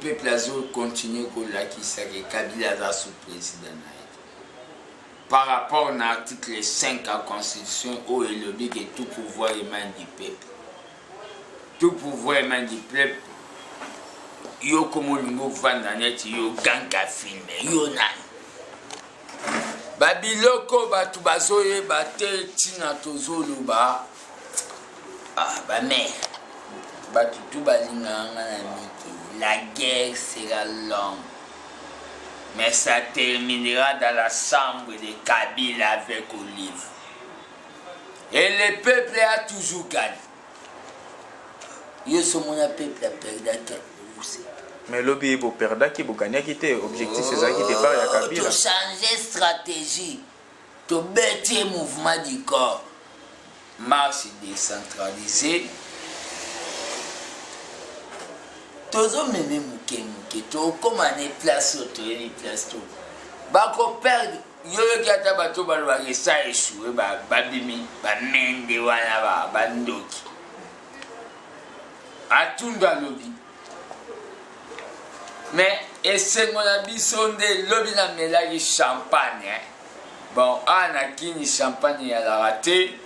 peuple a continué à qui Kabila a sous président. Par rapport à l'article 5 de la Constitution, où il est que tout pouvoir émane du peuple. Tout pouvoir émane du peuple. Yo comme lingo vandanet yo ganga filme yo nan. Babiloko batu bazoye bate tina tozolo ba. Ba mais batu tout balinga na miki. La guerre sera longue. Mais ça terminera dans la chambre de Kabila avec Olive. Et le peuple a toujours gagné. Yo sommes un peuple a perdu. Mais lobby est perdu qui vous gagnez qui était objectif c'est ça qui départ à Kabila. Tu changer stratégie, tu bâtir mouvement du corps, marche décentralisée. Tu as même mouké, tu as commandé place auto et place tout. Bako perdre, yo qui a tabato balwa ça échoué ba bimi ba mende wana ba ndoki. Atunda lobby. Mais et c'est mon abisonde lobby na melagi champagne. Bon, ana kini champagne ya la raté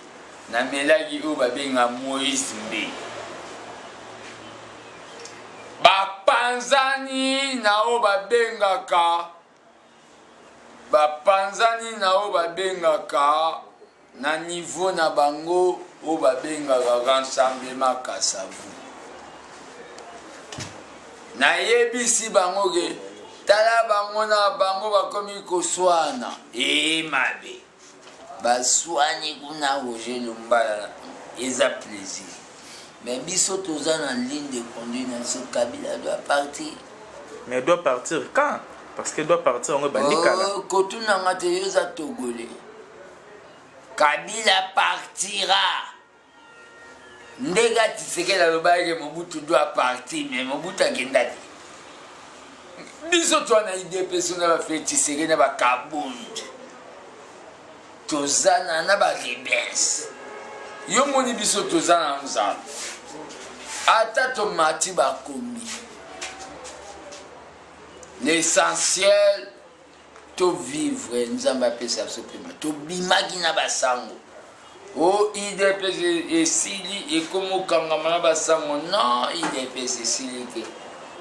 na melagi o ba benga Moïse Mbe. Ba panzani na o ba benga ka. Ba panzani na o ba benga ka na niveau na bango o ba benga ga rassemblement kasavu. Na yebisi bango ge tala bango na bango bakomi koswana mabe baswani kuna Roger Lumbala eza plaisir mais biso toza na ligne de conduite na ce Kabila doit partir. Mais doit partir quand? Parce que doit partir on bandikala kotuna ngate yoza togolais. Kabila partira. Ndega Tshisekedi alobaki Mobutu doit partir, mais Mobutu agenda te. Biso twana IDPS na ba fait Tshisekedi na ba Kabund. Tozana na ba rebels. Yo moni biso tozana nzala. Ata to mati ba komi. L'essentiel to vivre nzamba pesa sopema. To bimaki na ba sango. Oh, IDPS et Sili et comme Kangamana Bassamo, non, IDPS et Sili.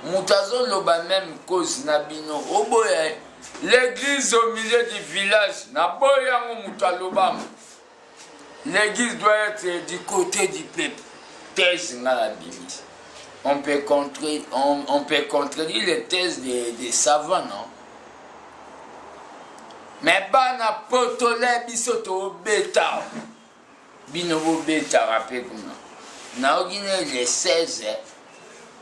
Moutazon loba même cause Nabino. Oh, boy, l'église au milieu du village, Naboyango Moutalobam. L'église doit être du côté du peuple. Thèse Nalabili. On peut contredire les thèses des savants, non? Mais Bana Potole Bisoto Beta. Binobo beta rappelé comme na Guinée les 16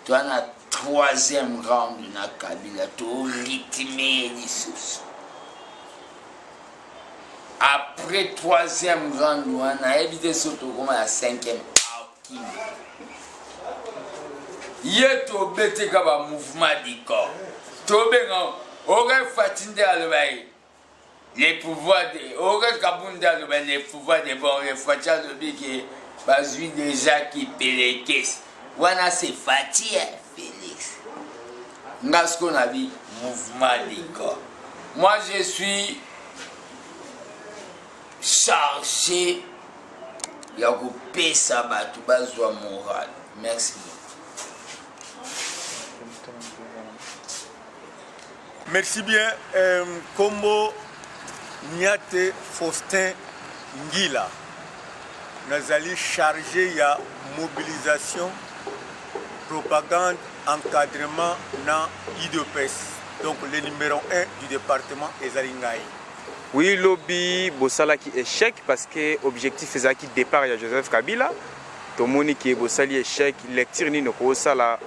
tu as la troisième round na Kabila tu rythmé l'issous. Après troisième round on a évité surtout comme la cinquième yeto bete kaba mouvement du corps to benga aurait fatindé à l'oreille. Les pouvoirs de les pouvoirs de bon réfractaires de qui basent déjà qui péléquent. Voilà c'est fatigué Félix. N'a ce qu'on a dit mouvement du corps. Moi je suis chargé de couper ça tout besoin moral. Merci. Merci bien Combo Niate Faustin Ngila. Nous allons charger la mobilisation, propagande, encadrement dans l'IDPS. Donc le numéro 1 du département est Zalingaï. Oui, lobby Bossala qui échec parce que l'objectif est qui départ à Joseph Kabila. Tout le monde qui est Bossali échec, lecture ni ne ça la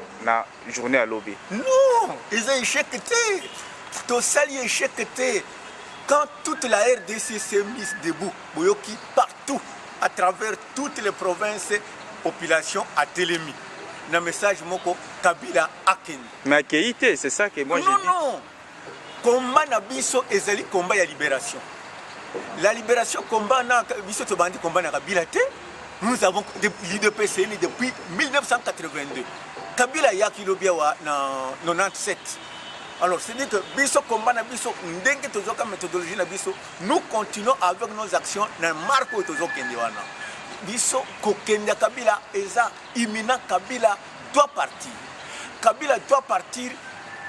journée à lobby. Non, ils ont échec. Tout sali échec. Quand toute la RDC s'est mise debout, Boyoki partout, à travers toutes les provinces, population a télémis. Le message moko Kabila Aken. Mais Keïté, c'est ça que moi je dis. Non. Combat na biso ezali combat ya libération. La libération combat na biso to bandi combat na Kabila te. Nous avons l'IDPS depuis 1982. Kabila yaki lobia wa na 97. Alors c'est dit que biso combat na biso ndenge tozoka méthodologie na biso, nous continuons avec nos actions na marque tozo kende wana. Biso kokenda Kabila eza imminent, Kabila doit partir. Kabila doit partir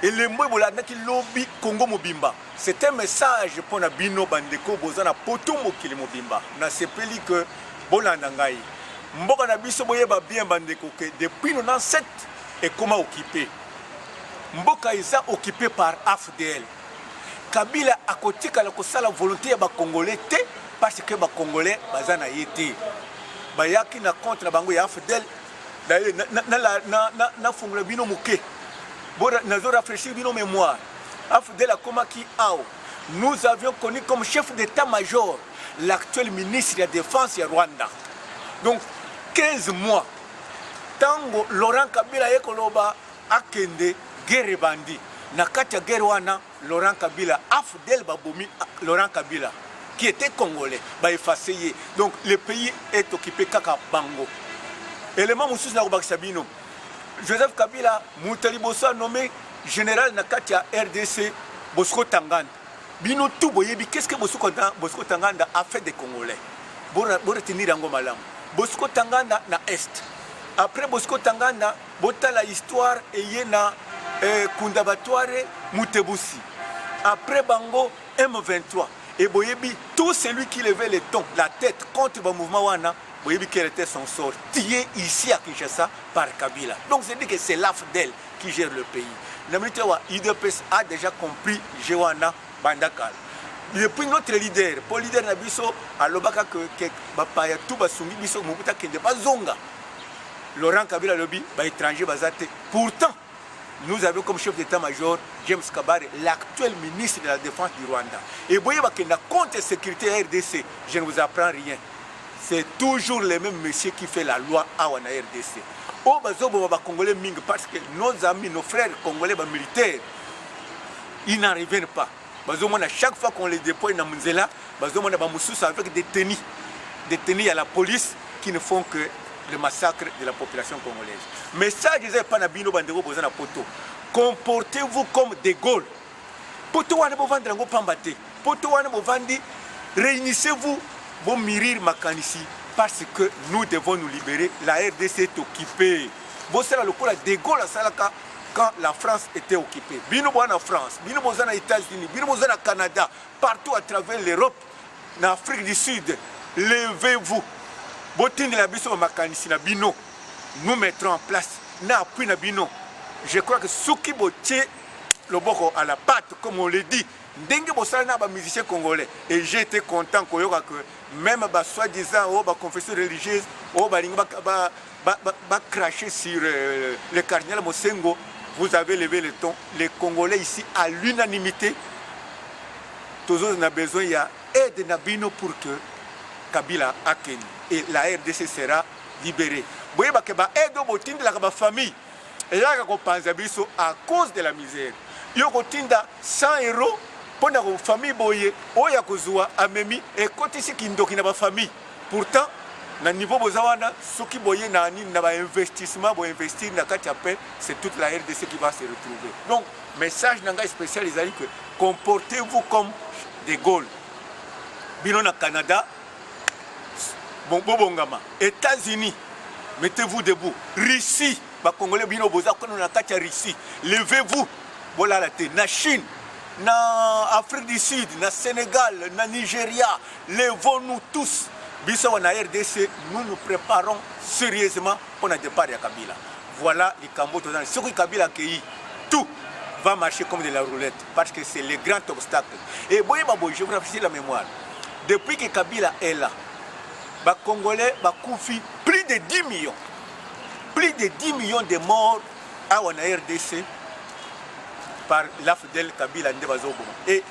et le mot bolanda ki lobby Congo mobimba. C'est un message pour na bino bandeko bozana poto mokili mobimba. Na sepeli que bolanda ngai. Mboka na biso boyeba bien bandeko que depuis 97 et comment occupé. Mboka eza occupé par AFDL. Kabila a kotika la kosala volonté ya ba Congolais te parce que ba Congolais bazana yete. Bayaki na contre na bango ya AFDL na fungula bino muke. Bora nazo rafraîchir bino mémoire. AFDL a komaki ao. Nous avions connu comme chef d'état-major l'actuel ministre de la Défense ya Rwanda. Donc 15 mois. Tango Laurent Kabila yekoloba akende guerre bandi. Na kati ya guerre wana Laurent Kabila AFDL babomi Laurent Kabila qui était congolais ba effacé. Donc le pays est occupé kaka bango. Élément mususu na kobakisa bino. Joseph Kabila Moutali Bosso nommé général na kati ya RDC Bosco Tanganda. Bino tout boyebi qu'est-ce que Bosco Tanganda a fait des Congolais. Bora tenir yango malamu. Bosco Tanganda na Est. Après Bosco Tanganda, bota la histoire et na Kundabatware Mutebusi. Après Bango M23. Et Boyebi, tout celui qui levait le ton, la tête contre le mouvement Wana, Boyebi quel était son sort. Tué ici à Kinshasa par Kabila. Donc c'est dit que c'est l'AFDL qui gère le pays. IDPS a déjà compris Jewana Bandakal. Depuis notre leader, pour leader Nabiso, à l'Obaka que Bapaya tout Basumi Biso Mobuta Kende Bazonga. Laurent Kabila Lobby, étranger Bazate. Pourtant, nous avons comme chef d'état-major James Kabare, l'actuel ministre de la Défense du Rwanda. Et voyez que la contre sécurité RDC, je ne vous apprends rien. C'est toujours le même monsieur qui fait la loi à la RDC. Au Bazobo Congolais Ming, parce que nos amis, nos frères congolais militaires, ils n'en reviennent pas. À chaque fois qu'on les déploie dans Munzela, avec des tenues à la police qui ne font que le massacre de la population congolaise. Mais ça, je disais pas Nabino Bandego Bozana Poto. Comportez-vous comme De Gaulle. Poto wane bovandi rango pambate. Poto wane bovandi, réunissez-vous, bon mirir makanisi, parce que nous devons nous libérer. La RDC est occupée. Bon, c'est le coup De Gaulle à Salaka quand la France était occupée. Bino en France, Bino Bozana États-Unis, Bino Bozana Canada, partout à travers l'Europe, en Afrique du Sud. Levez-vous. Nous mettrons en place je crois que Souki Botier le boko à la patte, comme on le dit, dengue bossana ba musicien congolais. Et j'ai été content que même soi-disant confession religieuse cracher sur le cardinal Mosengo, vous avez levé le ton. Les Congolais ici à l'unanimité, tous on a besoin il y a aide Nabino pour que Kabila Aken et la RDC sera libérée. Vous voyez que aide au de la famille et là à cause de la misère. Il y a 100 euros pour la famille boye oya kozua amemi et côté ici qui ndoki na ba famille. Pourtant na niveau bozawana soki boye na ni na ba investissement bo investir na kati appel, c'est toute la RDC qui va se retrouver. Donc message nanga spécial les amis que comportez-vous comme De Gaulle. Bino na Canada bon bongama, États-Unis, mettez-vous debout. Russie, ba Congolais bino boza kono na kati ya Russie. Levez-vous. Voilà la tête. Na Chine, na Afrique du Sud, na Sénégal, na Nigeria, levons-nous tous. Biso na RDC, nous nous préparons sérieusement pour le départ de Kabila. Voilà les Cambo dans ce que Kabila a accueilli. Tout va marcher comme de la roulette parce que c'est le grand obstacle. Et boye babo, je vous rafraîchis la mémoire. Depuis que Kabila est là, les Congolais ont plus de 10 millions. Plus de 10 millions de morts à la RDC par l'AFDL Kabila Ndebazobo. Et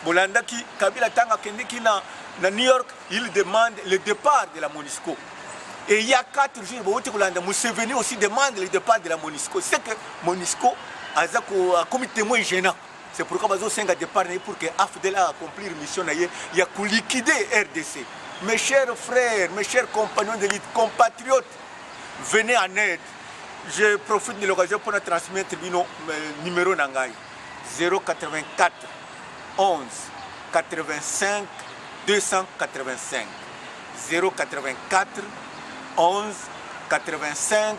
Bolanda qui Kabila Tanga Kendiki na New York, il demande le départ de la MONUSCO. Et il y a 4 jours, Museveni aussi demande le départ de la MONUSCO. C'est que MONUSCO a commis témoin gênant. C'est pourquoi Bazo Senga départ pour que AFDL a accompli une mission. Il y a liquider RDC. Mes chers frères, mes chers compagnons de lutte, compatriotes, venez en aide. je profite de l'occasion pour transmettre le numéro Nangai 084 11 85 285 084 11 85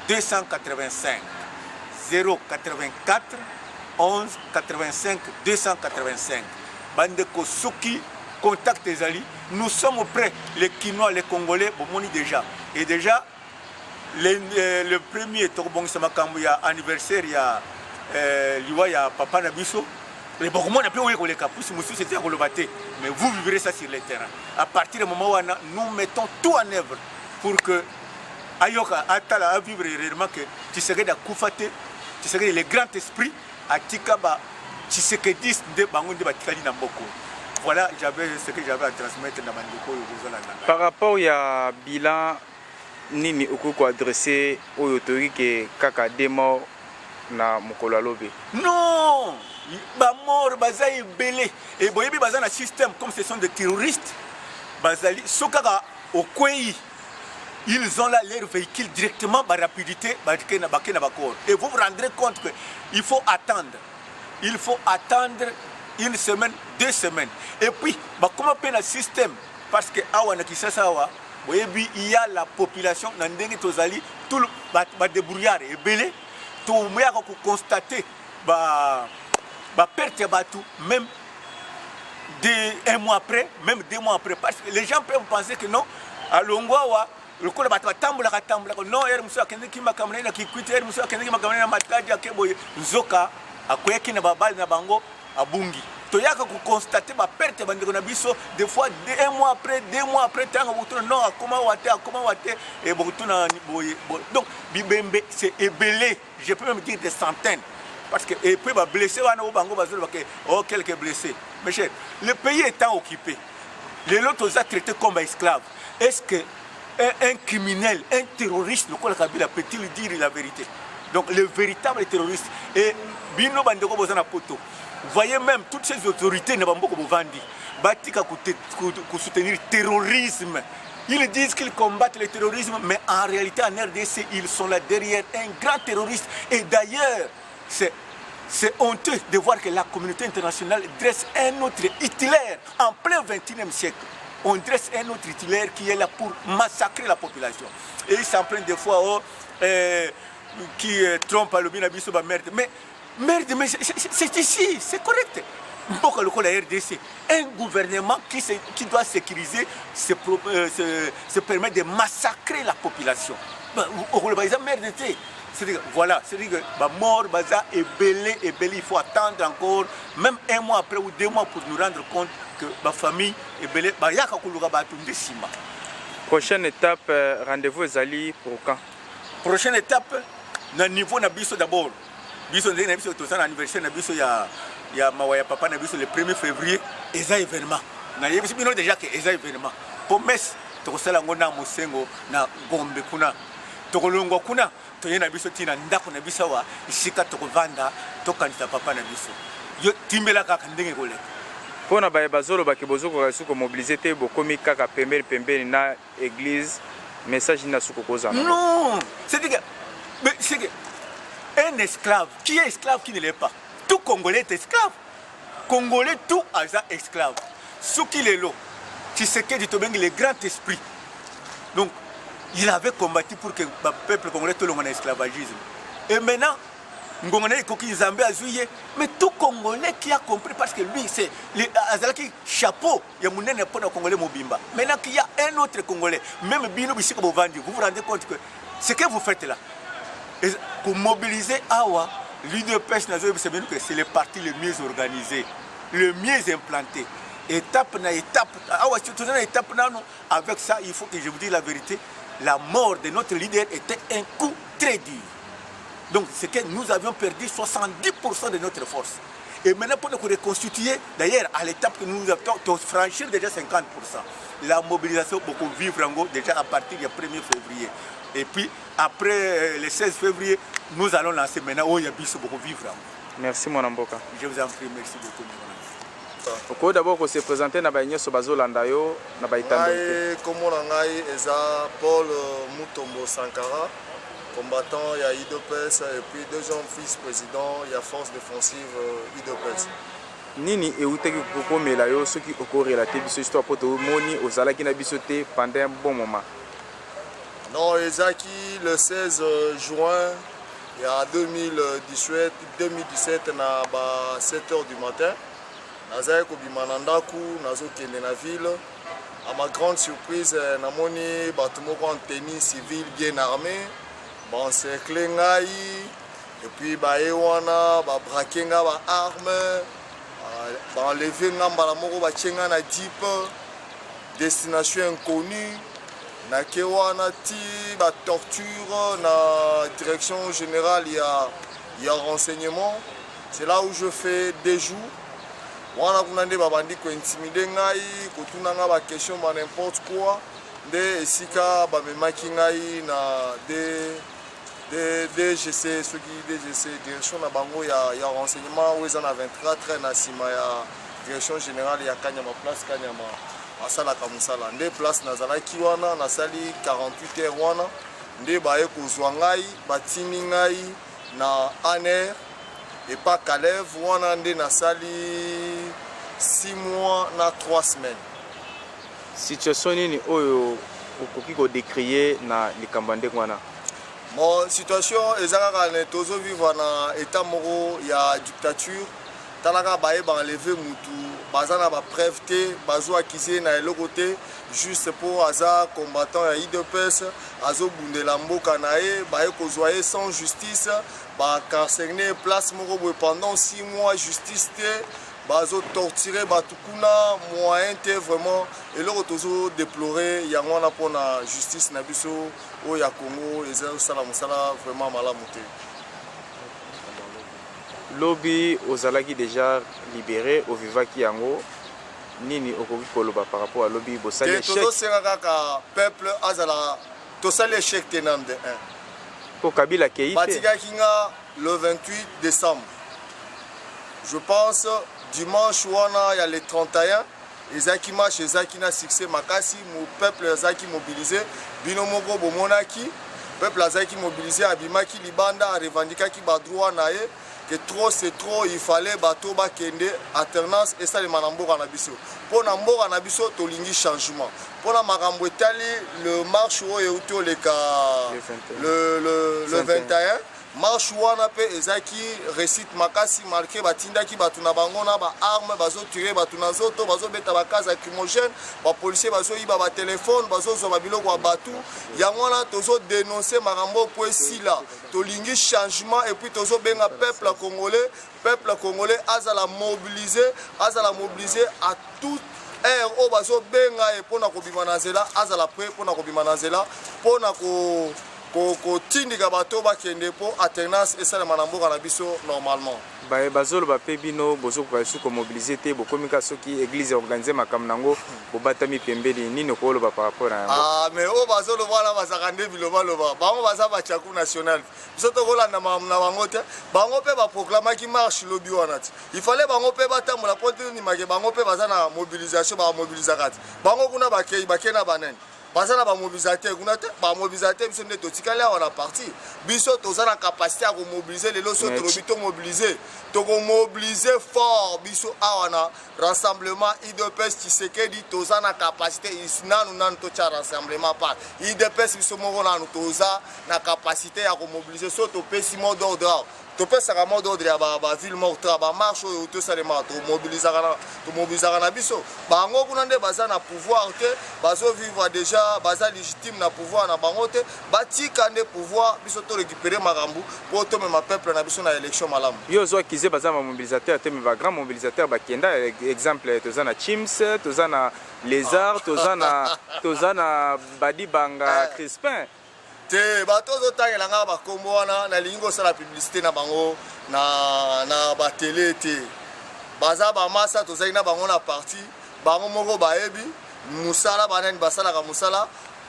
285 084 11 85 285. Bande Kosuki, contact les alliés. Nous sommes prêts, les Quinois, les Congolais, bon, déjà. Et déjà, le premier Torbong Samakambuya anniversaire, il y a Papa Nabiso. Les Bogomon n'a pas eu les capus, c'était Rolobaté. Mais vous vivrez ça sur le terrain. À partir du moment où nous mettons tout en œuvre pour que Ayoka Atala à vivre réellement que tu serais de Koufate, tu serais le grand esprit à Tikaba, tu sais que 10 de Bangon de Batikali Namboko. Voilà ce que j'avais à transmettre dans Mandoko. Par rapport à bilan, Nini Okoko adressé aux autorités Kaka Demo na Mokolo Alobe. Non! Bamor, Bazaï Belé. Et Boyebi Bazan a un système comme ce sont des terroristes. Bazali, Sokaka, au Kwei. Ils ont là leur véhicule directement par rapidité. Et vous vous rendrez compte qu'il faut attendre. Il faut attendre une semaine, 2 semaines. Et puis, comment on peut le système? Parce que il y a la population, tout le débrouillard est belé. Tout le monde a constaté perte batou, même 1 mois après, même 2 mois après. Parce que les gens peuvent penser que non, à Longwawa, le coup de bateau tamboula, non, Hermusa Kendiki Makamena qui quitte Hermusa Kendiki Makamena Matadia Keboy, Zoka, à Kweki Nababal Nabango, à Bungi. Toyaka pour constater ma perte Bandegonabiso, des fois 1 mois après, 2 mois après, non, à comment Wate, et Botuna Niboye. Donc, Bibembe, c'est ébélé, je peux même dire des centaines. Parce que, et puis, blessé, quelques blessés. Mais cher, le pays étant occupé, les autres ont traités comme esclaves. Est-ce qu'un criminel, un terroriste, le Kol Kabila peut-il dire la vérité? Donc, le véritable terroriste. Et Bino Bandeko Bozana Poto. Vous voyez même toutes ces autorités ne vont pas vendre. Batika pour soutenir le terrorisme. Ils disent qu'ils combattent le terrorisme, mais en réalité, en RDC, ils sont là derrière un grand terroriste. Et d'ailleurs, c'est honteux de voir que la communauté internationale dresse un autre Hitler en plein XXIe siècle. On dresse un autre Hitler qui est là pour massacrer la population. Et ils s'en prennent des fois qui trompe le binabiso merde. Mais merde, mais c'est ici, c'est correct. La RDC, un gouvernement qui doit sécuriser se permet de massacrer la population. C'est-à-dire, voilà, c'est-à-dire que mort, baza est belé, il faut attendre encore, même 1 mois après ou 2 mois pour nous rendre compte que ma famille est belée. Prochaine étape, rendez-vous Ezali pour quand? Prochaine étape, na niveau Nabiso d'abord. Biso Nabiso, tout ça, l'anniversaire Nabiso, il y a Mawaya Papa Nabiso le 1er février, et ça événement. Na yebiso bino déjà que ça événement. Promesse, to sala ngona mosengo na gombe kuna. Tokolongwa kuna. Toyena biso tina ndako na biso wa isika tokovanda tokanisa Papa Nabiso. Yo timbela kaka ndenge koleka. Pona baye bazolo bakebozoko kasuko mobiliser te bokomi kaka pembeni na église message na suko kozana. Non, c'est que un esclave, qui est esclave, qui ne l'est pas. Tout Congolais est esclave. Congolais, tout a esclave. Ce qui est là, tu sais que tu le grand esprit. Donc, il avait combattu pour que le peuple congolais tout le monde esclavagisme. Et maintenant, mais tout Congolais qui a compris, parce que lui, c'est le chapeau, il y a un Congolais Mobimba. Maintenant qu'il y a un autre Congolais, même Bino Bissiko Bovandi, vous vous rendez compte que ce que vous faites là, pour mobiliser Awa, l'UDPS, c'est le parti le mieux organisé, le mieux implanté. Étape na étape, avec ça, il faut que je vous dise la vérité, la mort de notre leader était un coup très dur. Donc, c'est que nous avions perdu 70% de notre force. Et maintenant, pour nous reconstituer, d'ailleurs, à l'étape que nous avons franchir déjà 50%, la mobilisation beaucoup vivre en gros déjà à partir du 1er février. Et puis, après le 16 février, nous allons lancer maintenant où il y a beaucoup vivre en gros. Merci, mon amboka. Je vous en prie, merci beaucoup. Oko d'abord ko se présenter na baïnyo so bazolanda yo na baitando. Komona ngai eza Paul Mutombo Sankara combattant, il y a IDOPES, et puis deuxième vice-président, il y a force défensive IDOPES. Nini eutaki kokomela yo soki okorelate biso histoire po tomoni ozalaki na biso te pendant un bon moment? Non, ezaki le 16 juin, il y a 2017 na ba 7h du matin. Nazali kobima na ndaku, nazokende na ville. À ma grande surprise, namoni bato moko en tenue civile bien armé, encerclé ngai, et puis baye wana ba braqué nga ba arme, ba enlevé nga mbala moko ba tchenga na jeep, destination inconnue. Na kewana ti ba torture na direction générale il y a renseignement. C'est là où je fais des jours. Wana kuna nde babandi ko intimider ngai, ko tuna nga ba question ba n'importe quoi. Nde esika ba memaki ngai na DGC ceux qui DGC direction na bango ya renseignement où ils en a 24 na sima ya direction générale ya Kanyama place Kanyama. Asala kamusala nde place nazalaki wana nasali 48 heures wana nde baye kozwa ngai batimi ngai na aner et pas Kalev wana nde nasali 6 mois na 3 semaines. Situation nini oyo okoki ko décrier na likambo ndenge wana? Mon situation ezaka na tozo vivre na état moko ya dictature. Talaka baye ba enlever mutu bazana ba preuve te bazo accuser na eloko te juste pour hasard combattant ya IDPS azo bundela mboka na ye baye kozwaye sans justice ba carcerner place moko boye pendant 6 mois justice te bazo torturer batukuna moyen te vraiment eloko tozo déplorer yango na pona justice na biso o ya Congo ezali sala musala vraiment malamu te. Lobi ozalaki déjà libéré au vivaki yango nini okoki koloba par rapport à lobi bosali échec to sera kaka peuple azala to sali échec tenande 1 ko Kabila keite batika kinga le 28 décembre je pense dimanche wana ya le 31 ezaki match ezaki na succès makasi mo peuple ezaki mobilisé bino moko bomonaki peuple azaki mobilisé abimaki libanda revendikaki ba droit na ye que trop c'est trop, il fallait bateau bakende alternance et ça les manamboka na biso. Pour namboka na biso tolingi changement. Pour la marambo etali le marche au euto le 21 marche wana pe ezaki récite makasi marqué batindaki batu na bango na ba arme bazo tirer batu na zoto bazo beta ba case lacrymogène ba policier bazo yiba ba téléphone bazo zo ba biloko ba batu yango wana tozo dénoncer marambo po esila tolingi changement et puis tozo benga peuple congolais azala mobiliser à tout o bazo benga e pona ko bima na zela azala prêt pona ko bima na zela pona ko tindika bato bakende po alternance et ça le manamboka na biso normalement baye bazolo bape bino bozo ko su ko mobiliser te bokomika soki église organiser makam nango bobatami pembeli nini ko loba par rapport à mais o bazolo voilà bazakande biloba bango baza ba chaku national biso to kolanda na bango te bango pe ba proclamaki marche lobi wana ti il fallait bango pe batambola po te ni make bango pe baza na mobilisation ba mobilisakati bango kuna bakena banani bazana ba mobilisateur kuna te ba mobilisateur biso nde totikali awa na parti biso tozana capacité à mobiliser les loso trop mobiliser to mobiliser fort biso awa na rassemblement IDPS Tshisekedi tozana capacité isnanu nan to cha rassemblement pas IDPS biso moko na toza na capacité à mobiliser so to pesi mot d'ordre to pesa ka mot d'ordre ya ba ville morte ba marche o to salema to mobiliser na biso bango kuna nde bazana pouvoir te bazo vivre déjà baza légitime na pouvoir na bango te batika nde pouvoir biso to récupérer makambu pour to ma peuple na biso na élection malamu yo zo kize baza ma mobilisateur te me ba grand mobilisateur ba kenda exemple tozana Chims tozana Lézard tozana Badi Banga Crispin te bato zotangela nga bakombo wana na lingo sala publicité na bango na ba télé te baza ba masa tozali na bango na parti bango moko baebi musala banani basala ka musala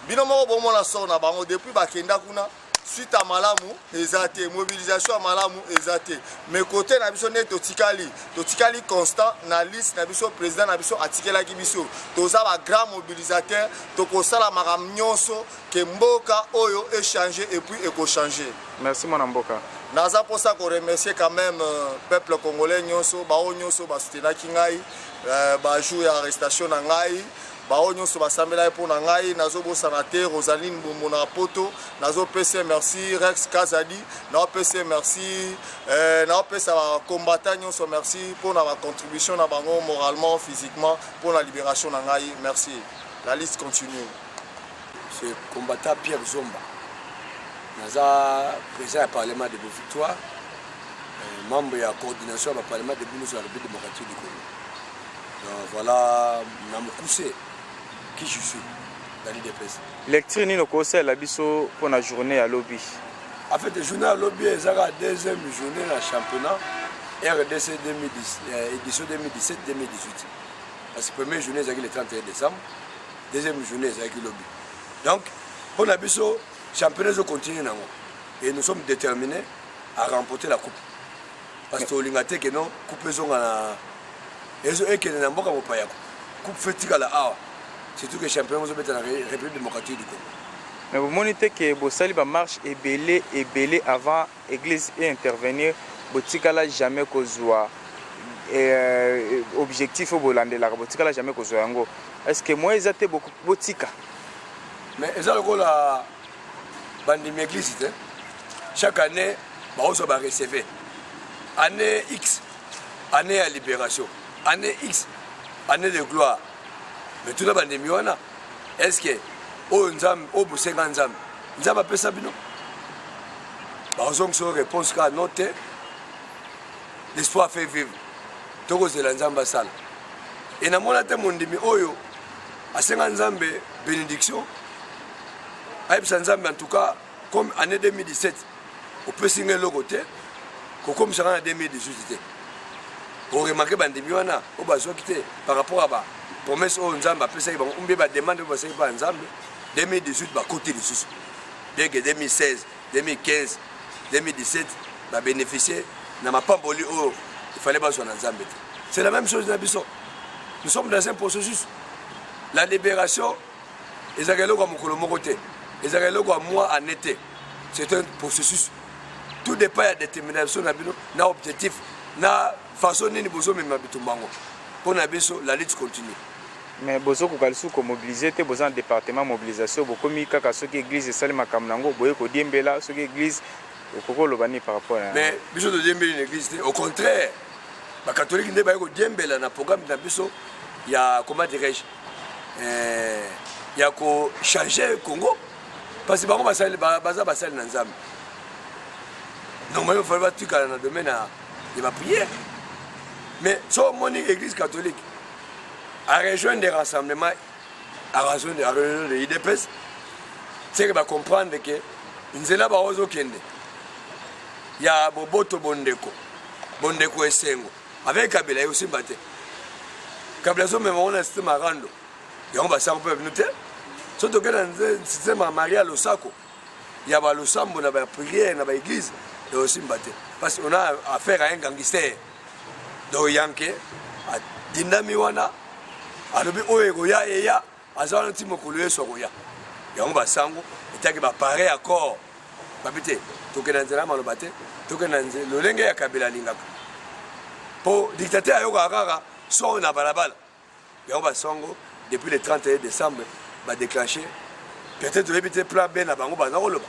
bino moko bomona so na bango depuis bakenda kuna suite à malamu ezate mobilisation à malamu ezate mais côté na biso ne totikali constant na liste na biso président na biso atikelaki biso toza ba grand mobilisateur tokosala makambo nyonso ke mboka oyo échanger et puis éco-changer. Merci mon Mboka. Naza pour ça qu'on remercie quand même peuple congolais nyonso bao nyonso ba soutenaki ngai ba jour arrestation na ngai bao nyonso basambela pour na ngai nazo bosana te Rosaline Mbombo na poto nazo pese merci Rex Kazadi na pese merci na pese ba combattant nyonso merci pour na contribution na bango moralement physiquement pour la libération na ngai merci. La liste continue. C'est combattant Pierre Zomba. Naza président du Parlement de Victoire, membre de la coordination du Parlement de la République démocratique du Congo. Donc voilà, Namukoussé, qui je suis dans l'IDPS. Lecture ni conseil la biso pour la journée à lobby. En fait, la journée à lobby est la deuxième journée dans le championnat RDC 2010, édition 2017-2018. Parce que la première journée est le 31 décembre, deuxième journée est le lobby. Donc, pour la biso, championnat continue et nous sommes déterminés à remporter la coupe. Parce que l'ingate que non coupe et que nous avons coupe fétique à la A. Surtout que le championnat est dans la République démocratique du Congo. Mais vous montrez que Bossali va marche et belé avant l'église et intervenir. Botikala jamais kozwa objectif au Bolande la Botikala jamais kozwa yango. Est-ce que moi ils étaient beaucoup Botika? Mais ils ont la bandimi église chaque année on va recevoir année X année à libération année X année de gloire mais tout le bandimi wana est-ce que au nzam au busenga nzam nzam appelle ça bino bazong so réponse ka noter l'espoir fait vivre toko zela nzamba sala et na mona te mondimi oyo asenga nzambe bénédiction en tout cas, comme année 2017, on peut signer le côté, comme ça en 2018. Vous remarquez que par rapport à la promesse aux Nzamba, on peut demander de Nzamba, 2018, côté de sous. Bien que 2016, 2015, 2017, va bénéficier, n'a pas voulu, il fallait pas son Nzamba. C'est la même chose dans Bissau. Nous sommes dans un processus. La libération, ils ont comme côté. Les Israéliens à moi en été. C'est un processus. Tout dépend de la détermination, de l'objectif, de la façon dont nous avons pour la lutte continue. Mais bozo kokalsu ko mobiliser te bozo département mobilisation boko mi kaka soki église salima kamnango boye ko diembela soki église okoko lobani par rapport à mais biso de diembela une église au contraire ba catholique ne ba ko diembela na programme na biso ya comment dirais-je ya ko changer Congo. Parce que les gens basali na nzambe. Normalement, il faut tout dans le domaine de la prière. Mais si on est l'église catholique, à rejoindre des rassemblements, à rejoindre des IDPS, c'est qu'on comprendre que nous sommes là pour nous. Il y a Boboto Bondeko, Bondeko et Sengo. Avec Kabila, il y a aussi battu. Kabila, on a un système à rendre. Et on va s'en faire noter. Surtout que dans le système à Maria Losako, il y a le sambo, il y a la prière, il y a l'église, et aussi battu. Parce qu'on a affaire à un gangster. Donc, il y a un Dindamiwana, à l'objet Oegoya et ya, à Zan Timokoulé Soroya. Et on va s'engo, et il va pareil à corps. Babité, tout que dans le batté, tout que dans le lingue à Kabila Lingak. Pour dictateur à Yoga, son à Balabal. Et on va s'engo, depuis le 31 décembre. Va déclencher peut-être éviter plan B na bango banolo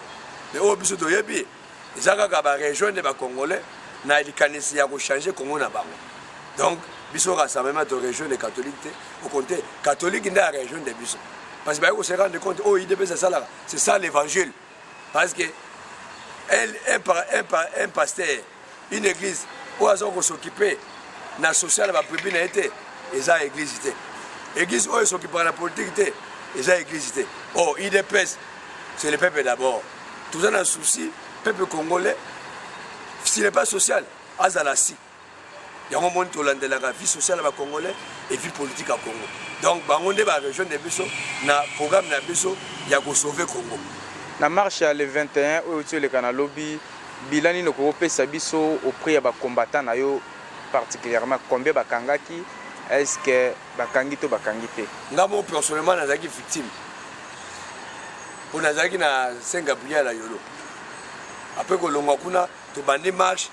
mais au biso de yebi ezaka ka ba rejoindre ba congolais na likanisi ya ko changer Congo na bango donc biso rassemblement de rejoindre les catholiques au compte catholique nda rejoindre de biso parce que ba ko se rendre compte oh IDP c'est ça l'évangile parce que un pasteur une église où ils ont s'occuper na social ba privé na été eza église té église où ils s'occupent de la politique et ça existé. Oh, IDPS, c'est le peuple d'abord. Tout ça, un souci, peuple congolais, s'il n'est pas social, Azalasi. Il y a un moment où il y a la vie sociale à Congolais et vie politique à Congo. Donc, on va rejoindre les Bissau, dans le programme de Bissau, il y a sauver Congo. na marche ya le 21 oyo tioleka na lobi bilani nokopesa biso auprès ya bacombattant na yo particulièrement combien bakangaki, est-ce que bakangi to bakangi te? Nga mo personnellement nazaki victime po nazaki na Saint Gabriel la yolo après kolongwa kuna to bandi marche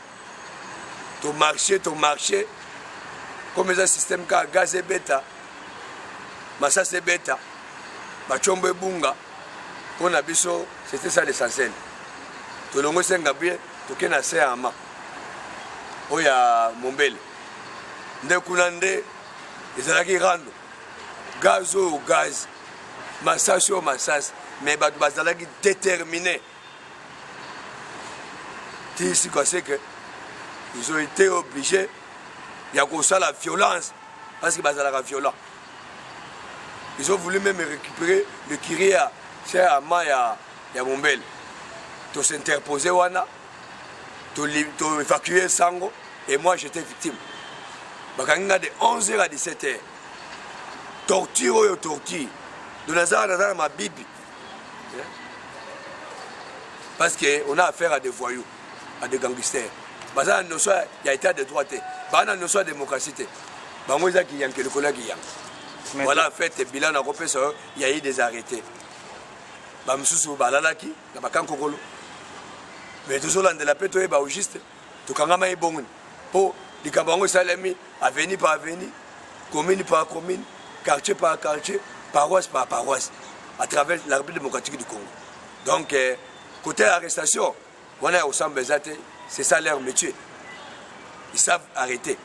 to marcher comme ça système ka gaz beta masase beta bachombo ebunga pona biso, c'était ça l'essentiel. To longo Saint Gabriel to kena Seama oya Mombele nde kuna nde ezalaki rando gaz au gaz masasi au masasi mais bato bazalaki déterminé ici quoi c'est que ils ont été obligés il y a ça la violence parce que bazalaka violent. Ils ont voulu même récupérer le Kyria chez Ama ya Mombele to s'interposer wana to évacuer Sango et moi j'étais victime. Bakanga de 11h à 17h. Torture ou torture. De Nazar ma bibi. Parce qu'on a affaire à des voyous, à des gangsters. Bazar ne soit il y a état de droite. Bazar ne soit démocratie. Bangoza qui yank le collègue yank. Voilà en fait bilan na kopé ça il y a eu des arrêtés. Bamsusu balalaki na bakankokolo. Mais toujours là de la paix to ba au juste to kangama e bongo. Po Likambango Salemi, avenue par avenue, commune par commune, quartier par quartier, paroisse par paroisse, à travers la République démocratique du Congo. Donc, côté arrestation, on est au Centre Bezate, c'est ça leur métier. Ils savent arrêter.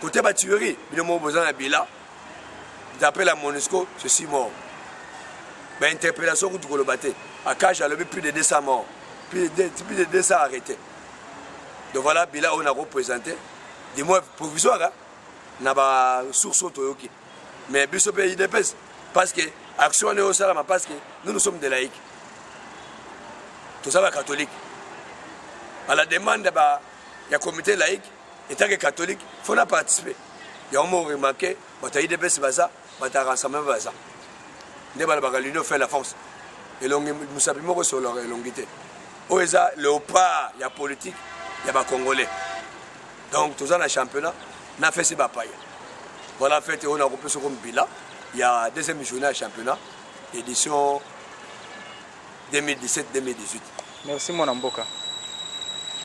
Côté tuerie, il y a besoin de Bila, d'après la MONUSCO, je suis mort. Mais interpellation contre le bâté. À Cage, il y a plus de 200 morts, plus de 200 arrêtés. Donc voilà, Bila, on a représenté, des mois provisoires, hein, n'a pas source autoyoki. Mais Bissau pays de pèse, parce que action est au salama, parce que nous sommes des laïcs. Tout ça va catholique. À la demande de la comité laïque, étant que catholique, il faut participer. Il y a un mot remarqué, il y a des pèses, il y a un rassemblement. L'union fait la force. Et nous savons sur leur longuité. Où est le pas, il y a politique. Il y a des Congolais. Donc, tout ça dans le championnat, on a fait ces batailles. Voilà, en fait, on a repris ce comme Bila. Il y a deuxième journée à championnat, édition 2017-2018. Merci, mon Mboka.